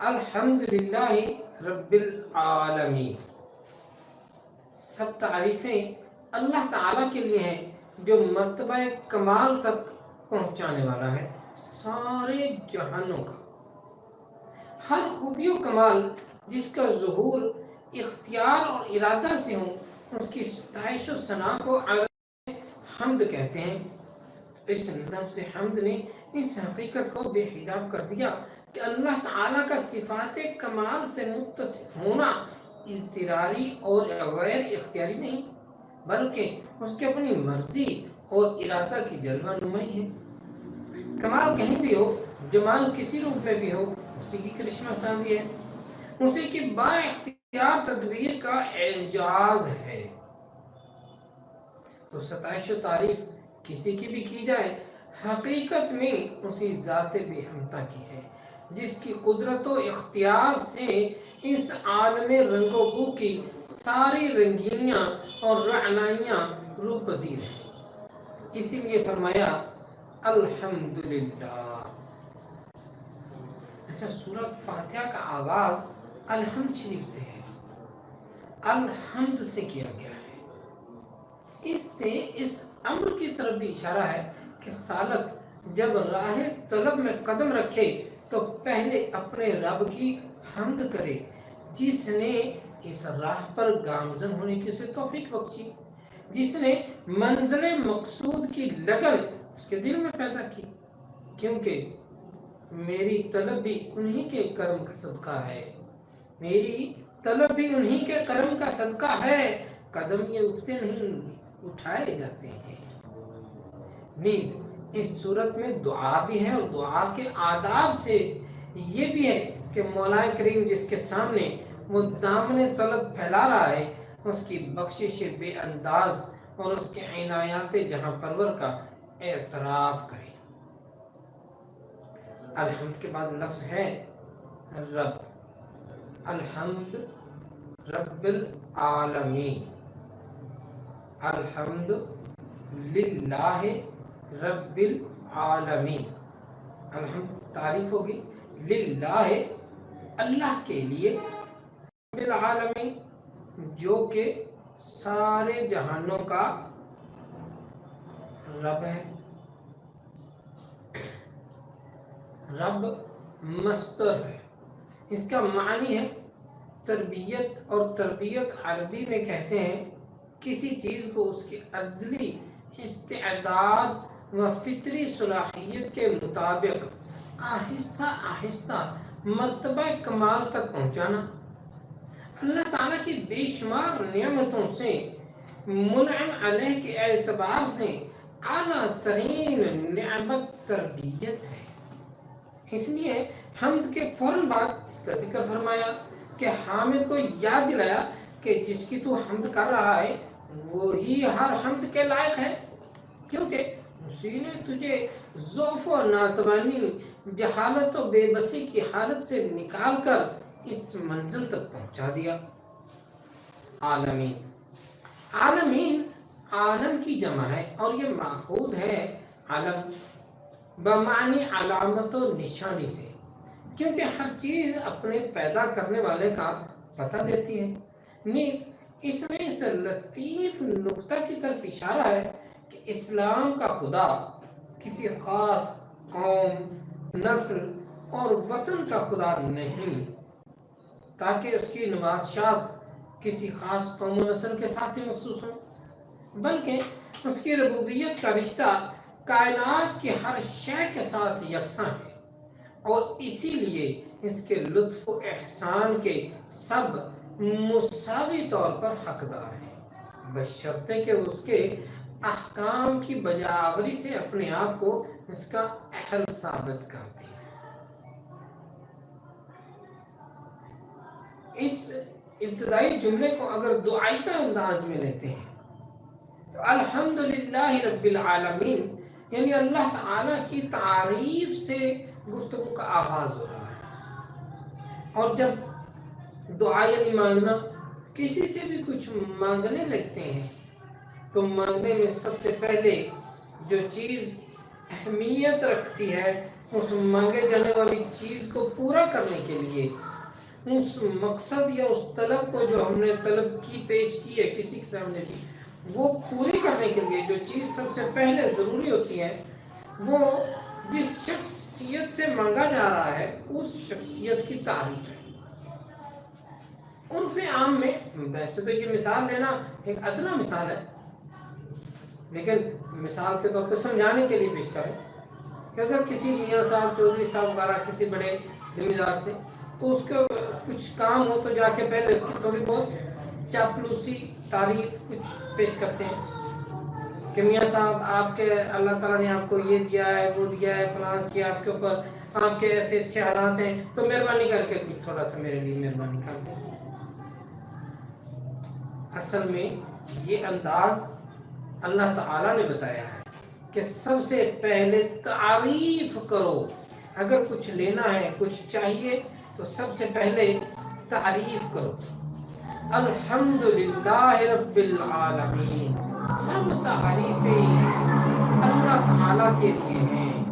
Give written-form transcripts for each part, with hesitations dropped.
الحمدللہ رب العالمین، سب تعریفیں اللہ تعالیٰ کے لیے ہیں جو مرتبہ کمال تک پہنچانے والا ہے سارے جہانوں کا۔ ہر خوبی و کمال جس کا ظہور اختیار اور ارادہ سے ہو، اس کی ستائش و ثنا کو حمد کہتے ہیں۔ اس لفظ حمد نے اس حقیقت کو بے حجاب کر دیا کہ اللہ تعالیٰ کا صفات کمال سے متصف ہونا اضطراری اور غیر اختیاری نہیں، بلکہ اس کی اپنی مرضی اور ارادہ کی جلوہ نمائی ہے۔ کمال کہیں بھی ہو، جمال کسی روپ میں بھی ہو، اسی کی کرشمہ سازی ہے، اسی کی با اختیار تدبیر کا اعجاز ہے۔ تو ستائش و تعریف کسی کی بھی کی جائے، حقیقت میں اسی ذات بے ہمتا کی ہے جس کی قدرت و اختیار سے اس عالم رنگ و بو کی ساری رنگینیاں اور رعنائیاں روح پذیر ہیں۔ اسی لیے فرمایا الحمدللہ۔ اچھا، سورۃ فاتحہ کا آغاز الحمد شریف سے ہے، الحمد سے کیا گیا ہے۔ اس سے اس امر کی طرف بھی اشارہ ہے کہ سالک جب راہ طلب میں قدم رکھے تو پہلے اپنے رب کی حمد کرے جس نے اس راہ پر گامزن ہونے کی اسے توفیق بخشی، جس نے منزل مقصود کی لگن اس کے دل میں پیدا کی، کیونکہ میری طلب بھی انہی کے کرم کا صدقہ ہے، میری طلب بھی انہی کے کرم کا صدقہ ہے، قدم یہ اٹھتے نہیں اٹھائے جاتے ہیں۔ نیز اس صورت میں دعا بھی ہے، اور دعا کے آداب سے یہ بھی ہے کہ مولا کریم جس کے سامنے وہ دامن طلب پھیلا رہا ہے، اس کی بخشش بے انداز اور اس کے عنایات جہاں پرور کا اعتراف کرے۔ الحمد کے بعد لفظ ہے رب، الحمد رب العالمین، الحمد للہ رب العالمین۔ الحمد تعریف ہوگی، للہ اللہ کے لیے، رب العالمین جو کہ سارے جہانوں کا رب ہے۔ رب مصدر ہے، اس کا معنی ہے تربیت، اور تربیت عربی میں کہتے ہیں کسی چیز کو اس کی ازلی استعداد و فطری صلاحیت کے مطابق آہستہ آہستہ مرتبہ کمال تک پہنچانا۔ اللہ تعالیٰ کی بے شمار نعمتوں سے منعم علیہ کے اعتبار سے اعلیٰ ترین نعمت تربیت ہے۔ اس لیے حمد کے فوراً بعد اس کا ذکر فرمایا کہ حامد کو یاد دلایا کہ جس کی تو حمد کر رہا ہے وہی ہر حمد کے لائق ہے، کیونکہ اسی نے تجھے ضعف و ناتوانی، جہالت و بے بسی کی حالت سے نکال کر اس منزل تک پہنچا دیا۔ عالمین، عالمین عالم کی جمع ہے، اور یہ ماخوذ ہے علم بمعنی علامت و نشانی سے، کیونکہ ہر چیز اپنے پیدا کرنے والے کا پتہ دیتی ہے۔ نیز اس میں اس لطیف نکتہ کی طرف اشارہ ہے کہ اسلام کا خدا کسی خاص قوم، نسل اور وطن کا خدا نہیں، تاکہ اس کی نوازشات کسی خاص قوم و نسل کے ساتھ ہی مخصوص ہوں، بلکہ اس کی ربوبیت کا رشتہ کائنات کی ہر شے کے ساتھ یکساں ہے، اور اسی لیے اس کے لطف و احسان کے سب مساوی طور پر حقدار ہیں، بشرطے کہ اس کے احکام کی بجاوری سے اپنے آپ کو اس کا اہل ثابت کرتے ہیں۔ اس ابتدائی جملے کو اگر دعائیہ انداز میں لیتے ہیں تو الحمدللہ رب العالمین یعنی اللہ تعالیٰ کی تعریف سے گفتگو کا آغاز ہو رہا ہے، اور جب دعا یعنی مانگنا، کسی سے بھی کچھ مانگنے لگتے ہیں تو مانگنے میں سب سے پہلے جو چیز اہمیت رکھتی ہے اس مانگے جانے والی چیز کو پورا کرنے کے لیے، اس مقصد یا اس طلب کو جو ہم نے طلب کی پیش کی ہے کسی کے سامنے بھی، وہ پوری کرنے کے لیے جو چیز سب سے پہلے ضروری ہوتی ہے، وہ جس شخصیت سے مانگا جا رہا ہے اس شخصیت کی تعریف ہے۔ عرف عام میں، ویسے تو یہ مثال لینا ایک ادنا مثال ہے، لیکن مثال کے طور پہ سمجھانے کے لیے پیش کریں کہ اگر کسی میاں صاحب، چودھری صاحب وغیرہ کسی بڑے ذمہ دار سے تو اس کو کچھ کام ہو تو جا کے پہلے اس کی تھوڑی بہت چاپلوسی تعریف کچھ پیش کرتے ہیں کہ میاں صاحب آپ کے اللہ تعالیٰ نے آپ کو یہ دیا ہے، وہ دیا ہے، فلاں کیا آپ کے اوپر، آپ کے ایسے اچھے حالات ہیں، تو مہربانی کر کے کچھ تھوڑا سا میرے لیے مہربانی کر دیں۔ اصل میں یہ انداز اللہ تعالیٰ نے بتایا ہے کہ سب سے پہلے تعریف کرو، اگر کچھ لینا ہے، کچھ چاہیے تو سب سے پہلے تعریف کرو۔ الحمدللہ رب العالمین، سب تعریفیں اللہ تعالیٰ کے لیے ہیں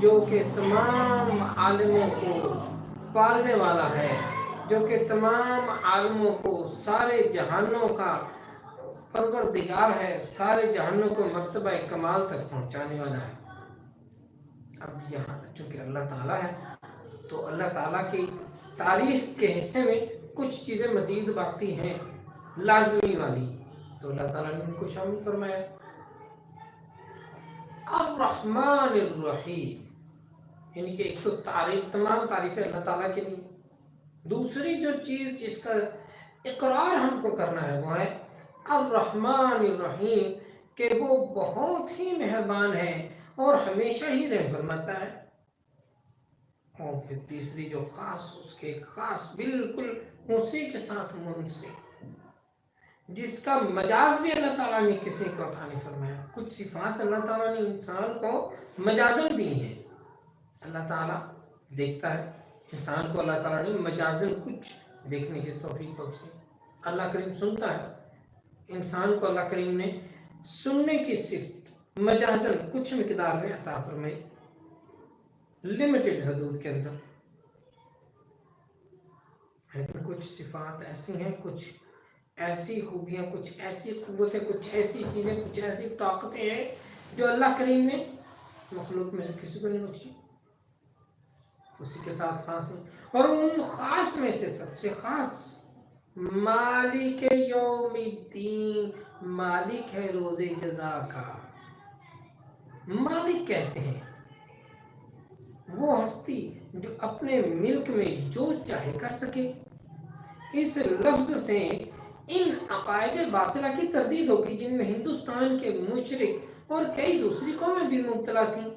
جو کہ تمام عالموں کو پالنے والا ہے، جو کہ تمام عالموں کو، سارے جہانوں کا پروردگار ہے، سارے جہانوں کو مرتبہ کمال تک پہنچانے والا ہے۔ اب یہاں چونکہ اللہ تعالیٰ ہے تو اللہ تعالیٰ کی تعریف کے حصے میں کچھ چیزیں مزید باقی ہیں لازمی والی، تو اللہ تعالیٰ نے ان کو شامل فرمایا۔ الرحمن الرحیم، یعنی کہ ایک تو تمام تعریفیں اللہ تعالیٰ کے لیے، دوسری جو چیز جس کا اقرار ہم کو کرنا ہے وہ ہے الرحمن الرحیم، کہ وہ بہت ہی مہربان ہے اور ہمیشہ ہی رحم فرماتا ہے۔ اور پھر تیسری جو خاص، اس کے خاص بالکل اسی کے ساتھ منسلک، جس کا مجاز بھی اللہ تعالیٰ نے کسی کو عطا نہیں فرمایا۔ کچھ صفات اللہ تعالیٰ نے انسان کو مجازن دی ہیں۔ اللہ تعالیٰ دیکھتا ہے، انسان کو اللہ تعالیٰ نے مجازن کچھ دیکھنے کی توفیق بخشی۔ اللہ کریم سنتا ہے، انسان کو اللہ کریم نے سننے کی صفت مجازن کچھ مقدار میں عطا فرمائی، لمیٹڈ حدود کے اندر۔ لیکن کچھ صفات ایسی ہیں، کچھ ایسی خوبیاں، کچھ ایسی قوتیں، کچھ ایسی چیزیں، کچھ ایسی طاقتیں ہیں جو اللہ کریم نے مخلوق میں سے کسی کو نہیں بخشی، اسی کے ساتھ خاص ہیں۔ اور ان خاص میں سے سب سے خاص مالک یوم الدین، مالک ہے روز جزا کا۔ مالک کہتے ہیں وہ ہستی جو اپنے ملک میں جو چاہے کر سکے۔ اس لفظ سے ان عقائد باطلہ کی تردید ہوگی جن میں ہندوستان کے مشرک اور کئی دوسری قومیں بھی مبتلا تھیں،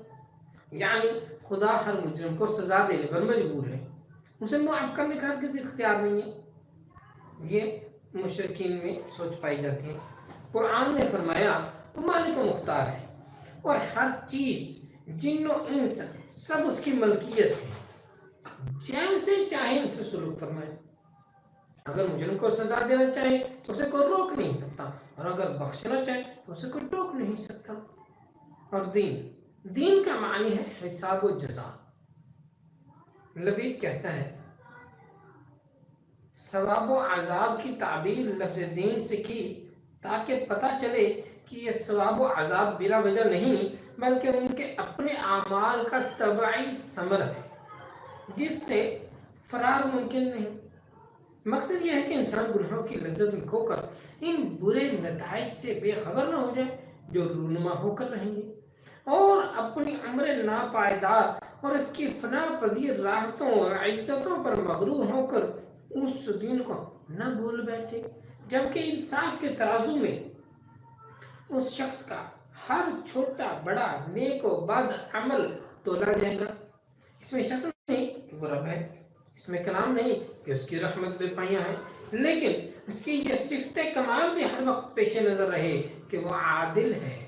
یعنی خدا ہر مجرم کو سزا دینے پر مجبور ہے، اسے معاف کرنے کا ہرگز اختیار نہیں ہے۔ یہ مشرکین میں سوچ پائی جاتی ہے۔ قرآن نے فرمایا وہ مالک و مختار ہے، اور ہر چیز، جن و انس، سب اس کی ملکیت ہے، جیسے چاہے ان سے سلوک فرمائے۔ اگر مجرم کو سزا دینا چاہے تو اسے کوئی روک نہیں سکتا، اور اگر بخشنا چاہے تو اسے کوئی ٹوک نہیں سکتا۔ اور دین کا معنی ہے حساب و جزا۔ لبید کہتا ہے ثواب و عذاب کی تعبیر لفظ دین سے کی تاکہ پتہ چلے کہ یہ ثواب و عذاب بلا وجہ نہیں، بلکہ ان کے اپنے اعمال کا طبعی ثمر ہے جس سے فرار ممکن نہیں۔ مقصد یہ ہے کہ انسان گناہوں کی لذت میں کھو کر ان برے نتائج سے بے خبر نہ ہو جائے جو رونما ہو کر رہیں گے، اور اپنی عمر ناپائیدار اور اس کی فنا پذیر راحتوں اور عزتوں پر مغرور ہو کر اس دین کو نہ بھول بیٹھے، جبکہ انصاف کے ترازو میں اس شخص کا ہر چھوٹا بڑا نیک و بد عمل تولا جائے گا۔ اس میں شک نہیں کہ وہ رب ہے، اس میں کلام نہیں کہ اس کی رحمت بے پایاں ہے، لیکن اس کی یہ صفت کمال بھی ہر وقت پیش نظر رہے کہ وہ عادل ہے۔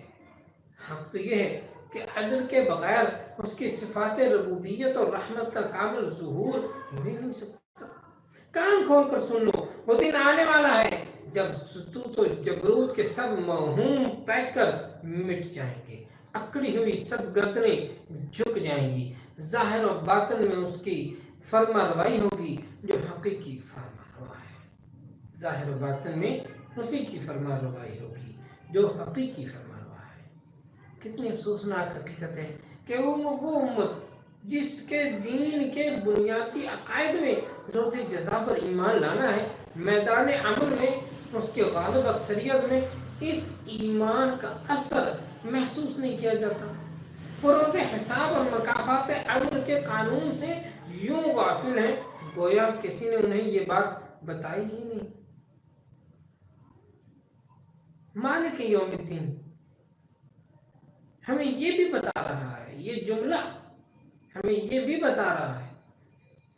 حق تو یہ ہے کہ عدل کے بغیر اس کی صفات ربوبیت اور رحمت کا کامل ظہور ہو ہی نہیں سکتا۔ کان کھول کر سن لو، وہ دن آنے والا ہے جب ستوت و جبروت کے سب موہوم پیک کر مٹ جائیں گے، اکڑی ہوئی سب گردنیں جھک جائیں گی، ظاہر و باطن میں اس کی فرما روائی ہوگی جو حقیقی فرما روا ہے۔ ظاہر و باطن میں اسی کی فرما روائی ہوگی جو حقیقی فرما روا ہے۔ کتنی افسوسناک حقیقت ہے کہ وہ امت جس کے دین کے بنیادی عقائد میں روز جزا پر ایمان لانا ہے، میدان عمل میں اس کے غالب اکثریت میں اس ایمان کا اثر محسوس نہیں کیا جاتا۔ وہ روز حساب اور مکافات عمل کے قانون سے یوں غافل ہیں گویا کسی نے انہیں یہ بات بتائی ہی نہیں۔ مالک یوم الدین ہمیں یہ بھی بتا رہا ہے، یہ جملہ ہمیں یہ بھی بتا رہا ہے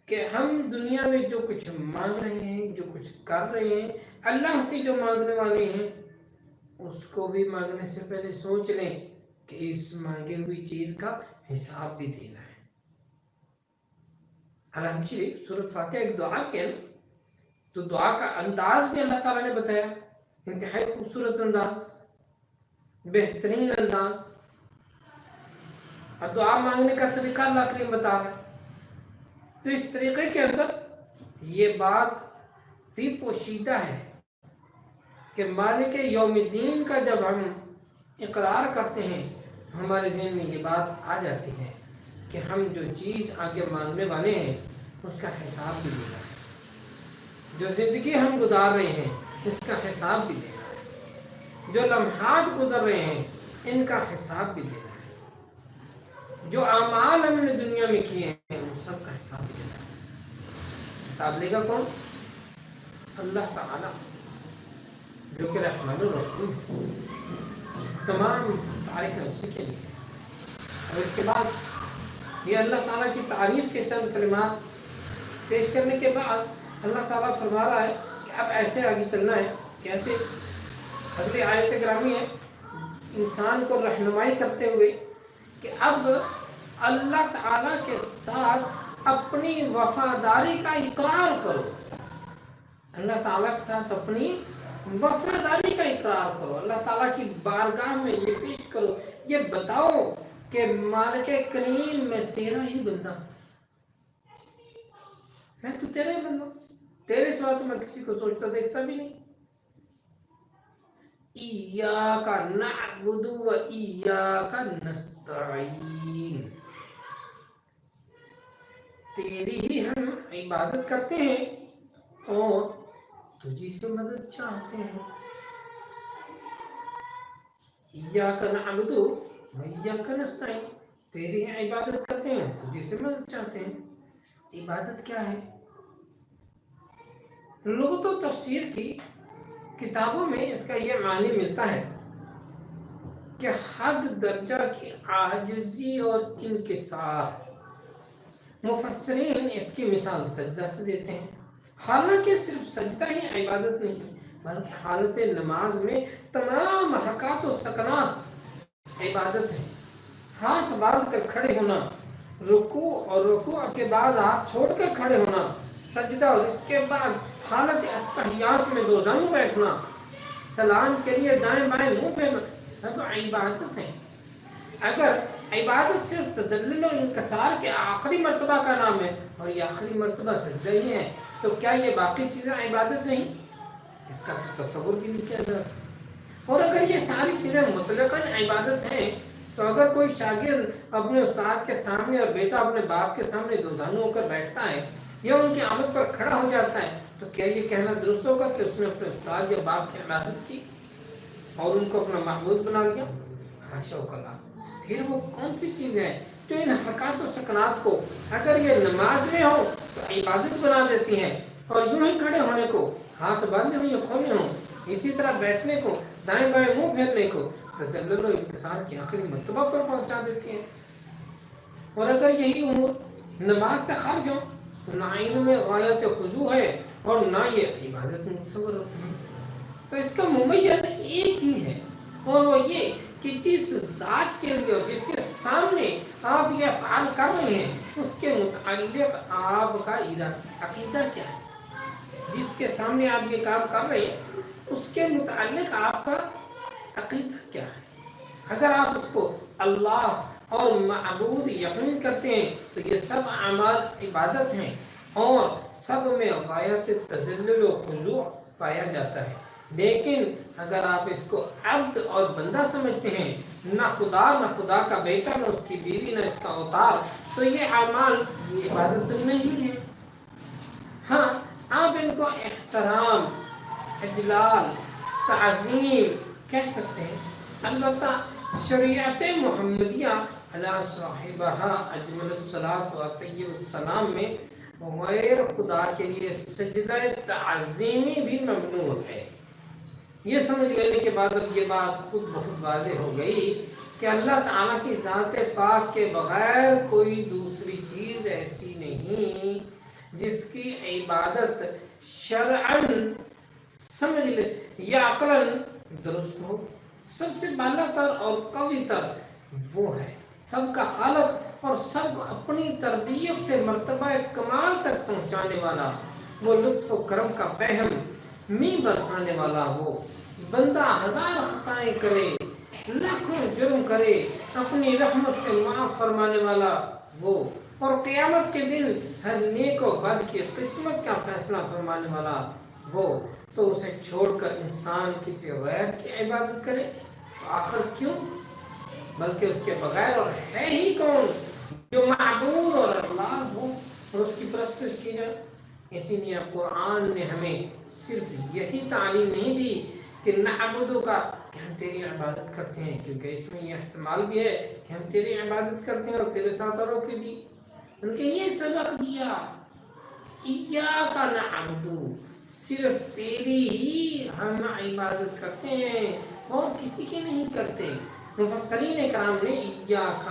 کہ ہم دنیا میں جو کچھ مانگ رہے ہیں، جو کچھ کر رہے ہیں، اللہ سے جو مانگنے والے ہیں، اس کو بھی مانگنے سے پہلے سوچ لیں کہ اس مانگے ہوئی چیز کا حساب بھی دینا ہے۔ الحمد شریف سورۃ فاتحہ ایک دعا بھی ہے نا، تو دعا کا انداز بھی اللہ تعالیٰ نے بتایا، انتہائی خوبصورت انداز، بہترین انداز، اور دعا مانگنے کا طریقہ اللہ کریم بتا رہا ہے۔ تو اس طریقے کے اندر یہ بات بھی پوشیدہ ہے کہ مالک یوم الدین کا جب ہم اقرار کرتے ہیں، ہمارے ذہن میں یہ بات آ جاتی ہے کہ ہم جو چیز آگے مانگنے والے ہیں اس کا حساب بھی دینا ہے، جو زندگی ہم گزار رہے ہیں اس کا حساب بھی دینا ہے، جو لمحات گزر رہے ہیں ان کا حساب بھی دینا ہے، جو اعمال ہم نے دنیا میں کیے ہیں ان سب کا حساب بھی دینا ہے۔ حساب لے گا کون؟ اللہ تعالیٰ جو کہ رحمان الرحیم ہے، تمام تعریفیں اسی کے لیے ہیں۔ اور اس کے بعد یہ اللہ تعالیٰ کی تعریف کے چند کلمات پیش کرنے کے بعد اللہ تعالیٰ فرما رہا ہے کہ اب ایسے آگے چلنا ہے۔ کیسے؟ اگلی آیت گرامی ہے انسان کو رہنمائی کرتے ہوئے کہ اب اللہ تعالیٰ کے ساتھ اپنی وفاداری کا اقرار کرو، اللہ تعالیٰ کے ساتھ اپنی وفاداری کا اقرار کرو، اللہ تعالیٰ کی بارگاہ میں یہ پیش کرو، یہ بتاؤ کہ مالک کریم میں تیرا ہی بندہ، میں تو تیرا ہی بندہ، تیرے سوا تو میں کسی کو سوچتا دیکھتا بھی نہیں۔ ایاک نعبد و ایاک نستعین، تیری ہی ہم عبادت کرتے ہیں اور تجھی سے مدد چاہتے ہیں۔ ایاک نعبد و ایاک نستعین، تیری ہی عبادت کرتے ہیں، تجھی سے مدد چاہتے ہیں۔ عبادت کیا ہے؟ لغت و تفسیر کی کتابوں میں اس کا یہ معنی ملتا ہے کہ حد درجہ کی عاجزی اور انکسار۔ مفسرین اس کی مثال سجدہ سے دیتے ہیں، حالانکہ صرف سجدہ ہی عبادت نہیں بلکہ حالت نماز میں تمام حرکات و سکنات عبادت ہے۔ ہاتھ باندھ کر کھڑے ہونا، رکوع اور رکوع کے بعد ہاتھ چھوڑ کر کھڑے ہونا، سجدہ اور اس کے بعد حالت اتحیات میں دو زانو بیٹھنا، سلام کے لیے دائیں بائیں منہ پھیرنا، سب عبادت ہیں۔ اگر عبادت صرف تذلل و انکسار کے آخری مرتبہ کا نام ہے اور یہ آخری مرتبہ سجدہ ہی ہے تو کیا یہ باقی چیزیں عبادت نہیں؟ اس کا تو تصور بھی نہیں کیا جا سکتا۔ اور اگر یہ ساری چیزیں مطلقاً عبادت ہیں تو اگر کوئی شاگرد اپنے استاد کے سامنے اور بیٹا اپنے باپ کے سامنے دو زانو ہو کر بیٹھتا ہے یا ان کی آمد پر کھڑا ہو جاتا ہے تو کیا یہ کہنا درست ہوگا کہ اس نے اپنے استاد یا باپ کی عبادت کی اور ان کو اپنا معبود بنا لیا؟ حاشا وکلا۔ پھر وہ کون سی چیز ہے جو ان حرکات و سکنات کو اگر یہ نماز میں ہو تو عبادت بنا دیتی ہیں، اور یوں ہی کھڑے ہونے کو، ہاتھ باندھے ہوئے کھولے ہوں، اسی طرح بیٹھنے کو، دائیں بائیں منہ پھیرنے کو تذلل و انکسار کے آخری مرتبہ پر پہنچا دیتی ہیں۔ اور اگر یہی امور نماز سے خارج ہو تو نہ ان میں غایت خضوع ہے اور نہ یہ عبادت متصور ہوتی ہے۔ تو اس کا ممیز ایک ہی ہے اور وہ یہ کہ جس ذات کے لیے اور جس کے سامنے آپ یہ افعال کر رہے ہیں اس کے متعلق آپ کا عقیدہ کیا ہے، جس کے سامنے آپ یہ کام کر رہے ہیں اس کے متعلق آپ کا عقیدہ کیا ہے۔ اگر آپ اس کو اللہ اور معبود یقین کرتے ہیں تو یہ سب اعمال عبادت ہیں اور سب میں غایت تذلل و خضوع پایا جاتا ہے۔ لیکن اگر آپ اس کو عبد اور بندہ سمجھتے ہیں، نہ خدا کا بیٹا، نہ اس کی بیوی، نہ اس کا اوتار، تو یہ اعمال عبادت نہیں ہے۔ ہاں، آپ ان کو احترام، اجلال، تعظیم کہہ سکتے ہیں، البتہ شریعت محمدیہ علی صاحبہ اجمل الصلاۃ و اطیب السلام میں غیر خدا کے لیے سجدہ تعظیمی بھی ممنوع ہے۔ یہ سمجھ لینے کے بعد اب یہ بات خود بخود واضح ہو گئی کہ اللہ تعالیٰ کی ذات پاک کے بغیر کوئی دوسری چیز ایسی نہیں جس کی عبادت شرعاً سمجھ لے یا عقلاً درست ہو۔ سب سے بالا تر اور قوی تر وہ ہے، سب کا خالق اور سب کو اپنی تربیت سے مرتبہ کمال تک پہنچانے والا، وہ لطف و کرم کا بہم می برسانے والا، وہ بندہ ہزار خطائیں کرے، لاکھوں جرم کرے، اپنی رحمت سے معاف فرمانے والا وہ، اور قیامت کے دن ہر نیک و بد کی قسمت کا فیصلہ فرمانے والا وہ، تو اسے چھوڑ کر انسان کسی غیر کی عبادت کرے تو آخر کیوں؟ بلکہ اس کے بغیر اور ہے ہی کون جو معبود اور اللہ ہو اور اس کی پرستش کی جائے؟ اسی لیے قرآن نے ہمیں صرف یہی تعلیم نہیں دی کہ نعبدو کا کہ ہم تیری عبادت کرتے ہیں، کیونکہ اس میں یہ احتمال بھی ہے کہ ہم تیری عبادت کرتے ہیں اور تیرے ساتھ اوروں کی بھی، ان کے یہ سبق دیا ایاک نعبدو، صرف تیری ہی ہم عبادت کرتے ہیں اور کسی کی نہیں کرتے۔ مفسرین کرام نے ایاک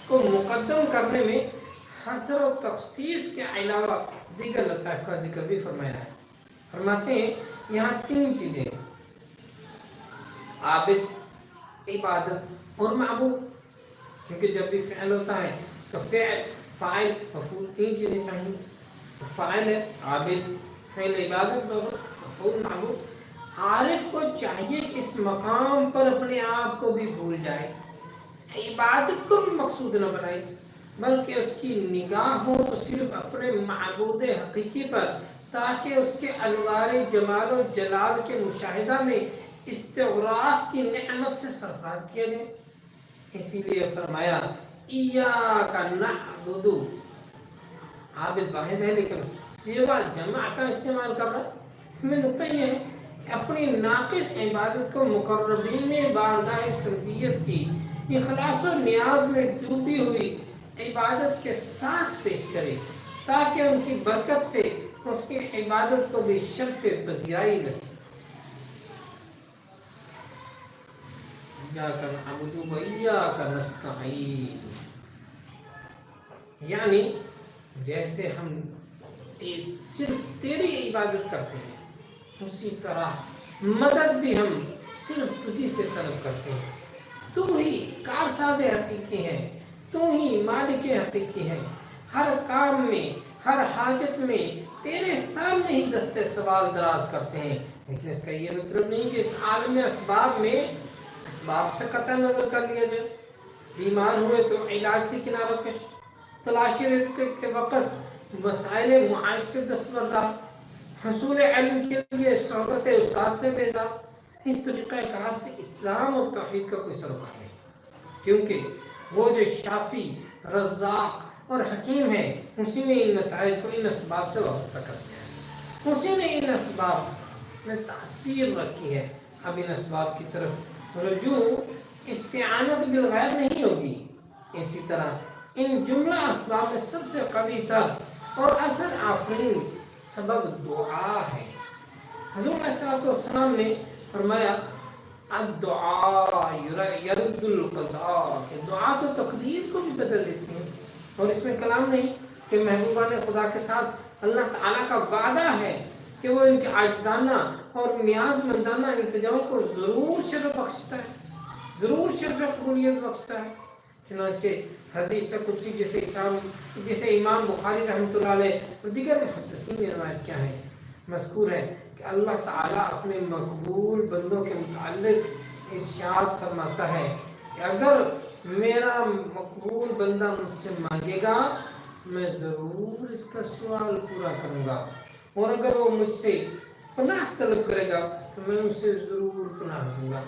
کو مقدم کرنے میں حصر و تخصیص کے علاوہ دیگر لطائف کا ذکر بھی فرمایا ہے۔ فرماتے ہیں یہاں تین چیزیں، عابد، عبادت اور معبود، کیونکہ جب بھی فعل ہوتا ہے تو فعل، فاعل، مفعول، تین چیزیں چاہیے۔ فاعل ہے عابد، فعل عبادت اور مفعول معبود۔ عارف کو چاہیے کہ اس مقام پر اپنے آپ کو بھی بھول جائے، عبادت کو بھی مقصود نہ بنائے، بلکہ اس کی نگاہ ہو تو صرف اپنے معبود حقیقی پر، تاکہ اس کے انوار جمال و جلال کے مشاہدہ میں استغراق کی نعمت سے سرفراز کیا جائے۔ اسی لیے فرمایا ایاک نعبد، عابد واحد ہے لیکن صیغہ جمع کا استعمال کر رہا ہے۔ اس میں نقطہ یہ ہے کہ اپنی ناقص عبادت کو مقربین بارگاہ سمدیت کی اخلاص و نیاز میں ڈوبی ہوئی عبادت کے ساتھ پیش کرے، تاکہ ان کی برکت سے اس کی عبادت کو بھی شرف پذیرائی نصیب۔ ایاک نعبد و ایاک نستعین، یعنی جیسے ہم صرف تیری عبادت کرتے ہیں، اسی طرح مدد بھی ہم صرف تجھی سے طلب کرتے ہیں۔ تو ہی کارساز حقیقی ہے، تو ہی مالک حقیقی ہے، ہر کام میں، ہر حاجت میں تیرے سامنے ہی دست سوال دراز کرتے ہیں۔ لیکن اس کا یہ مطلب نہیں کہ اس عالم اسباب میں اسباب سے قطع نظر کر لیا جائے۔ بیمار ہوئے تو علاج سے کنارہ کش، تلاشی رزق کے وقت وسائل معاش سے دستبردار، حصول علم کے لیے صحبت استاد سے بیزار۔ اس طریقہ کار سے اسلام اور توحید کا کوئی سروکار نہیں، کیونکہ وہ جو شافی، رزاق اور حکیم ہے، اسی نے ان نتائج کو ان اسباب سے وابستہ کر دیا ہے، اسی نے ان اسباب میں تاثیر رکھی ہے۔ اب ان اسباب کی طرف رجوع استعانت بالغیر نہیں ہوگی۔ اسی طرح ان جملہ اسباب میں سب سے قوی تر اور اثر آفرین سبب دعا ہے۔ حضور علیہ السلام نے فرمایا الدعاء یرد القضاء، کہ دعا تو تقدیر کو بھی بدل دیتی ہے۔ اور اس میں کلام نہیں کہ محبوبہ نے خدا کے ساتھ اللہ تعالیٰ کا وعدہ ہے کہ وہ ان کے عاجزانہ اور نیاز مندانہ التجاؤں کو ضرور شرف بخشتا ہے، ضرور شرف قبولیت بخشتا ہے۔ چنانچہ حدیث قدسی جسے امام بخاری رحمۃ اللہ علیہ اور دیگر محدثین نے روایت کیا ہے، مذکور ہے کہ اللہ تعالیٰ اپنے مقبول بندوں کے متعلق ارشاد فرماتا ہے کہ اگر میرا مقبول بندہ مجھ سے مانگے گا میں ضرور اس کا سوال پورا کروں گا، اور اگر وہ مجھ سے پناہ طلب کرے گا تو میں اسے ضرور پناہ دوں گا۔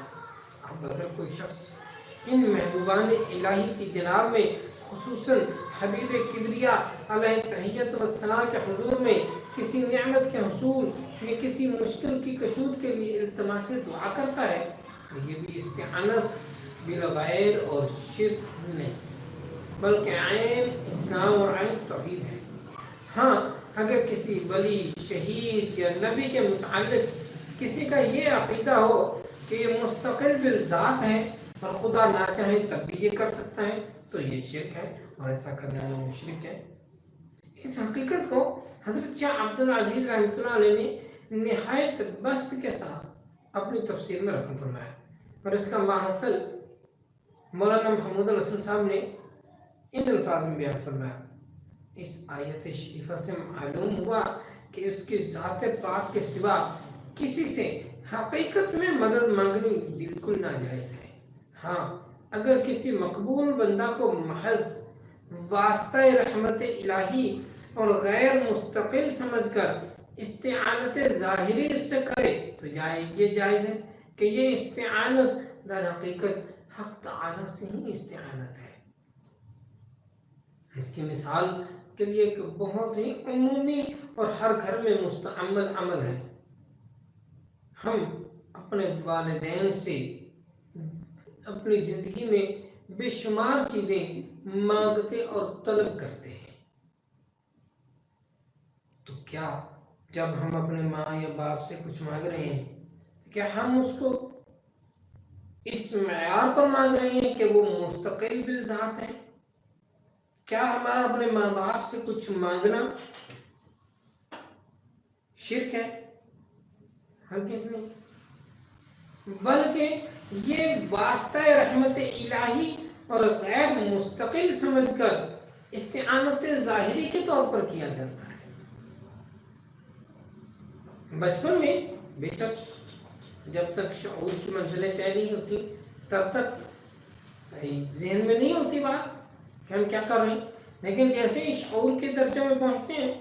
اب اگر کوئی شخص ان محبوبان الہی کی جناب میں، خصوصاً حبیب کبریا علیہ تحیت و ثناء کے حضور میں کسی نعمت کے حصول یا کسی مشکل کی کشود کے لیے التماس دعا کرتا ہے تو یہ بھی استعانت بالغیر اور شرک نہیں، بلکہ عین اسلام اور عین توحید ہے۔ ہاں اگر کسی ولی، شہید یا نبی کے متعلق کسی کا یہ عقیدہ ہو کہ یہ مستقل بالذات ہے اور خدا نہ چاہے تب بھی یہ کر سکتا ہے تو یہ شرک ہے، اور ایسا کرنے والا مشرک ہے۔ اس حقیقت کو حضرت شاہ عبد العزیز رحمۃ اللہ علیہ نے نہایت بسط کے ساتھ اپنی تفسیر میں رقم فرمایا، اور اس کا ماحصل مولانا محمود الحسن صاحب نے ان الفاظ میں بیان فرمایا۔ اس آیت شریفہ سے معلوم ہوا کہ اس کی ذات پاک کے سوا کسی سے حقیقت میں مدد مانگنی بالکل ناجائز ہے۔ ہاں اگر کسی مقبول بندہ کو محض واسطہ رحمت الہی اور غیر مستقل سمجھ کر استعانت ظاہری اس سے کرے تو یہ جائز ہے کہ یہ استعانت در حقیقت حق تعالی سے ہی استعانت ہے۔ اس کی مثال کے لیے ایک بہت ہی عمومی اور ہر گھر میں مستعمل عمل ہے۔ ہم اپنے والدین سے اپنی زندگی میں بے شمار چیزیں مانگتے اور طلب کرتے ہیں، تو کیا جب ہم اپنے ماں یا باپ سے کچھ مانگ رہے ہیں کیا ہم اس کو اس معیار پر مانگ رہے ہیں کہ وہ مستقل بالذات ہے؟ کیا ہمارا اپنے ماں باپ سے کچھ مانگنا شرک ہے؟ ہرگز نہیں، بلکہ یہ واسطہ رحمت الہی اور غیر مستقل سمجھ کر استعانت ظاہری کے طور پر کیا جاتا ہے۔ بچپن میں بے شک جب تک شعور کی منزلیں طے نہیں ہوتی تب تک ذہن میں نہیں ہوتی بات کہ ہم کیا کر رہے ہیں، لیکن جیسے ہی شعور کے درجے میں پہنچتے ہیں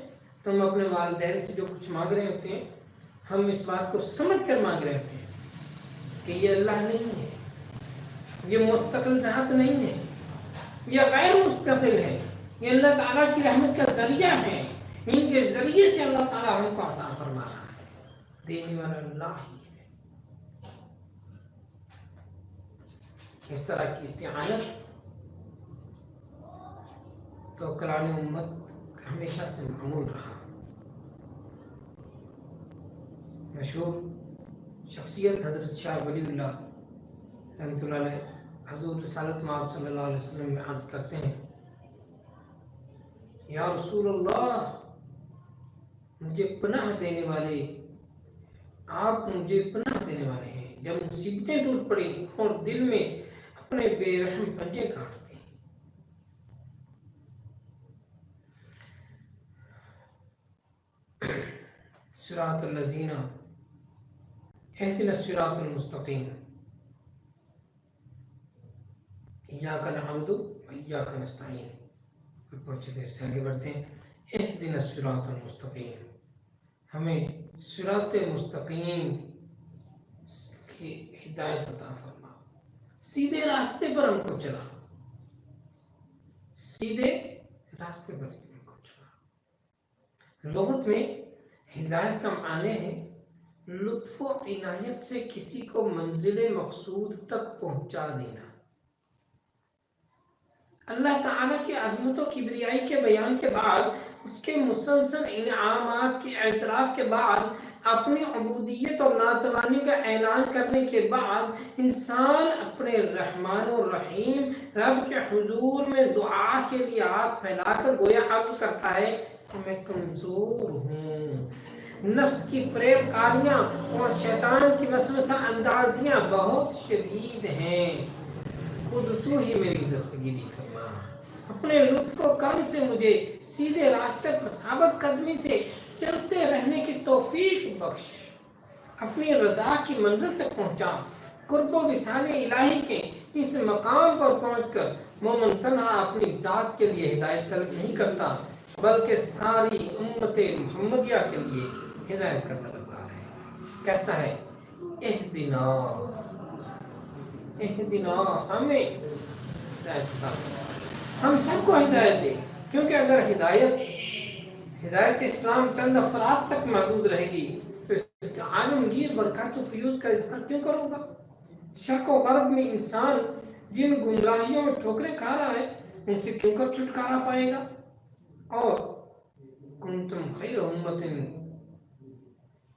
تو ہم اپنے والدین سے جو کچھ مانگ رہے ہوتے ہیں ہم اس بات کو سمجھ کر مانگ رہے ہوتے ہیں کہ یہ اللہ نہیں ہے، یہ مستقل ذات نہیں ہے، یہ غیر مستقل ہے، یہ اللہ تعالیٰ کی رحمت کا ذریعہ ہے، ان کے ذریعے سے اللہ تعالیٰ ہم کو عطا فرما رہا ہے، دینے والا اللہ ہی ہے۔ اس طرح کی استعانت تو کلام امت ہمیشہ سے معمول رہا۔ مشہور شخصیت حضرت شاہ ولی اللہ رحمۃ اللہ علیہ حضور رسالت مآب صلی اللہ علیہ وسلم میں عرض کرتے ہیں، یا رسول اللہ، مجھے پناہ دینے والے، آپ مجھے پناہ دینے والے ہیں جب مصیبتیں ٹوٹ پڑی اور دل میں اپنے بے رحم پنجے کاٹ دی۔ صراط الذین اهدنا الصراط المستقیم ایاک نعبد وایاک نستعین۔ پہنچے دیر سے آگے بڑھتے ہیں۔ اهدنا الصراط المستقیم، ہمیں صراط مستقیم کی ہدایت عطا فرما، سیدھے راستے پر ہم کو چلا، سیدھے راستے پر ہم کو چلا۔ لغت میں ہدایت کا معنی ہے لطف و عنایت سے کسی کو منزل مقصود تک پہنچا دینا۔ اللہ تعالیٰ کی عظمت و کبریائی کے بیان کے بعد، اس کے مسلسل انعامات کے اعتراف کے بعد، اپنی عبودیت اور ناتوانی کا اعلان کرنے کے بعد، انسان اپنے رحمان و رحیم رب کے حضور میں دعا کے لیے ہاتھ پھیلا کر گویا عرض کرتا ہے کہ میں کمزور ہوں، نفس کی فریب کاریاں اور شیطان کی وسوسہ اندازیاں بہت شدید ہیں، خود تو ہی میری دستگیری فرما، اپنے لطف و کرم سے مجھے سیدھے راستے پر ثابت قدمی سے چلتے رہنے کی توفیق بخش، اپنی رضا کی منزل تک پہنچا، قرب و وصال الہی کے اس مقام پر پہنچ کر مومن تنہا اپنی ذات کے لیے ہدایت طلب نہیں کرتا بلکہ ساری امت محمدیہ کے لیے ہدایت کا طلبگار ہے۔ کہتا ہے اہدنا اہدنا، ہمیں ہدایت عطا کر، ہم سب کو ہدایت دے، کیونکہ اگر ہدایت اسلام چند افراد تک محدود رہے گی تو اس کا عالمگیر برکات و فیوز کا اظہار کیوں کروں گا؟ شرق و غرب میں انسان جن گمراہیوں میں ٹھوکریں کھا رہا ہے ان سے کیوں کر چھٹکارا پائے گا؟ اور کنتم خیر امت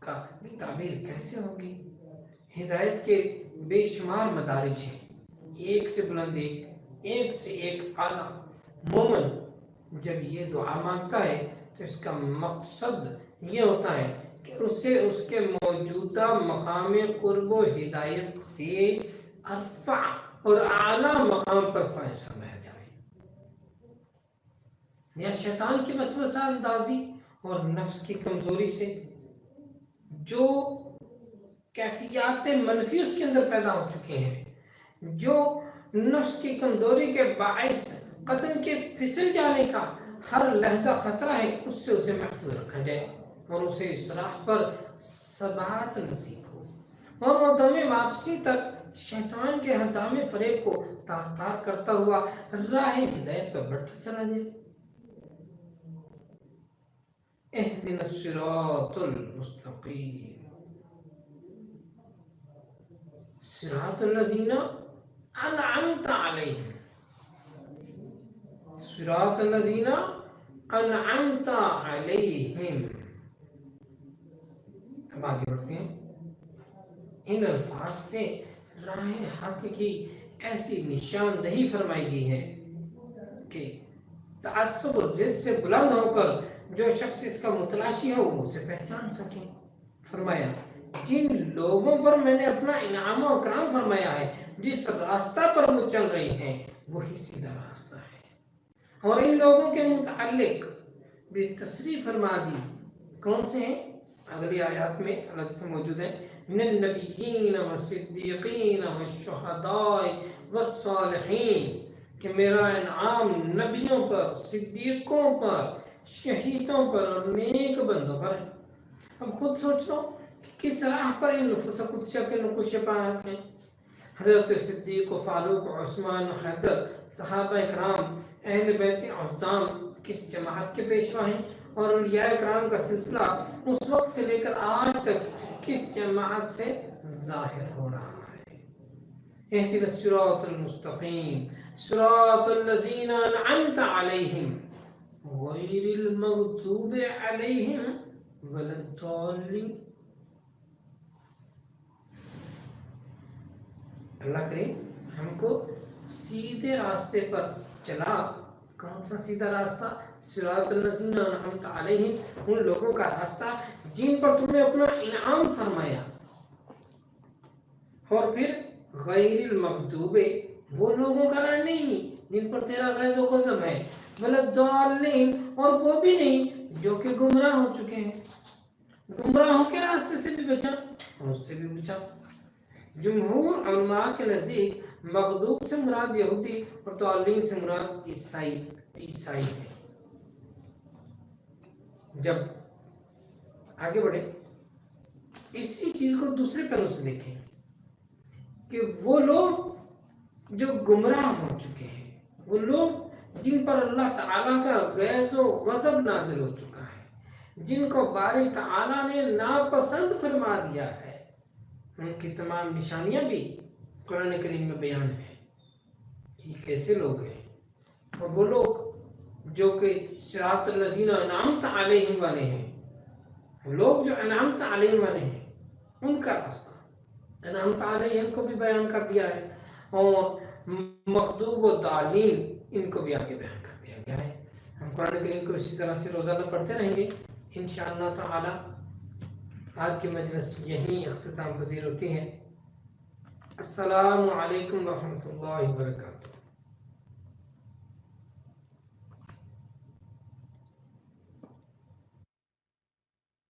کا تعبیر کیسے ہوگی؟ ہدایت کے بے شمار مدارج ہیں، ایک سے بلند ایک سے ایک اعلیٰ۔ مومن جب یہ دعا مانگتا ہے تو اس کا مقصد یہ ہوتا ہے کہ اسے اس کے موجودہ مقام قرب و ہدایت سے ارفع اور اعلیٰ مقام پر فائز فرمایا جائے، یا شیطان کی وسوسہ اندازی اور نفس کی کمزوری سے جو کیفیات منفی اس کے اندر پیدا ہو چکے ہیں، جو نفس کی کمزوری کے باعث قدم کے پھسل جانے کا ہر لحظہ خطرہ ہے، اس سے اسے محفوظ رکھا جائے اور اسے اس راہ پر ثبات نصیب ہو اور وہ دم واپسی تک شیطان کے حدام فریب کو تار تار کرتا ہوا راہ ہدایت پر بڑھتا چلا جائے۔ اہدنا الصراط المستقیم صراط الذین انعمت علیہم، صراط الذین انعمت علیہم۔ اب آگے بڑھتے ہیں۔ ان الفاظ سے راہ حق کی ایسی نشاندہی فرمائی گئی ہے کہ تعصب و ضد سے بلند ہو کر جو شخص اس کا متلاشی ہو وہ اسے پہچان سکے۔ فرمایا جن لوگوں پر میں نے اپنا انعام و اکرام فرمایا ہے، جس راستہ پر وہ چل رہے ہیں وہی سیدھا راستہ ہے، اور ان لوگوں کے متعلق بھی تصریح فرما دی۔ کون سے ہیں؟ اگلی آیات میں الگ سے موجود ہے۔ من النبیین والصدیقین والشہداء والصالحین، کہ میرا انعام نبیوں پر، صدیقوں پر، شہیدوں پر اور نیک بندوں پر ہے۔ اب خود سوچ لو کہ کس راہ پر ان نفوس قدسیہ کے نقوش پاک ہیں۔ حضرت صدیق و فاروق و عثمان و حیدر، صحابہ اکرام، اہل بیت اعظام کس جماعت کے پیشوا ہیں، اور اولیاء اکرام کا سلسلہ اس وقت سے لے کر آج تک کس جماعت سے ظاہر ہو رہا ہے۔ اہدنا الصراط المستقیم صراط الذین انعمت علیہم غیر المغضوب علیہم ولا الضالین۔ اللہ کریم ہم کو سیدھے راستے پر چلا۔ کون سا سیدھا راستہ؟ صراط الذین انعمت علیہم، ان لوگوں کا راستہ جن پر تم نے اپنا انعام فرمایا، اور پھر غیر المغضوب، وہ لوگوں کا راہ نہیں جن پر تیرا غیظ و غضب ہے، ولا الضالین، اور وہ بھی نہیں جو کہ گمراہ ہو چکے ہیں۔ گمراہوں کے راستے سے بھی بچا اور اس سے بھی بچا۔ جمہور علماء کے نزدیک مغضوب سے مراد یہودی اور ضالین سے مراد عیسائی ہے۔ جب آگے بڑھے اسی چیز کو دوسرے پہلو سے دیکھیں کہ وہ لوگ جو گمراہ ہو چکے ہیں، وہ لوگ جن پر اللہ تعالیٰ کا غیظ و غضب نازل ہو چکا ہے، جن کو باری تعالیٰ نے ناپسند فرما دیا ہے، ان کی تمام نشانیاں بھی قرآن کریم میں بیان ہیں کہ یہ کیسے لوگ ہیں۔ اور وہ لوگ جو کہ صراط الذین انعمت علیہم والے ہیں، لوگ جو انعمت علیہم والے ہیں ان کا راستہ انعمت علیہم کو بھی بیان کر دیا ہے، اور مغضوب و ضالین ان کو بھی آگے بیان کر دیا گیا ہے۔ ہم قرآن کریم کو اسی طرح سے روزانہ پڑھتے رہیں گے انشاءاللہ تعالی۔ آج کی مجلس یہیں اختتام پذیر ہوتی ہے۔ السلام علیکم ورحمۃ اللہ وبرکاتہ۔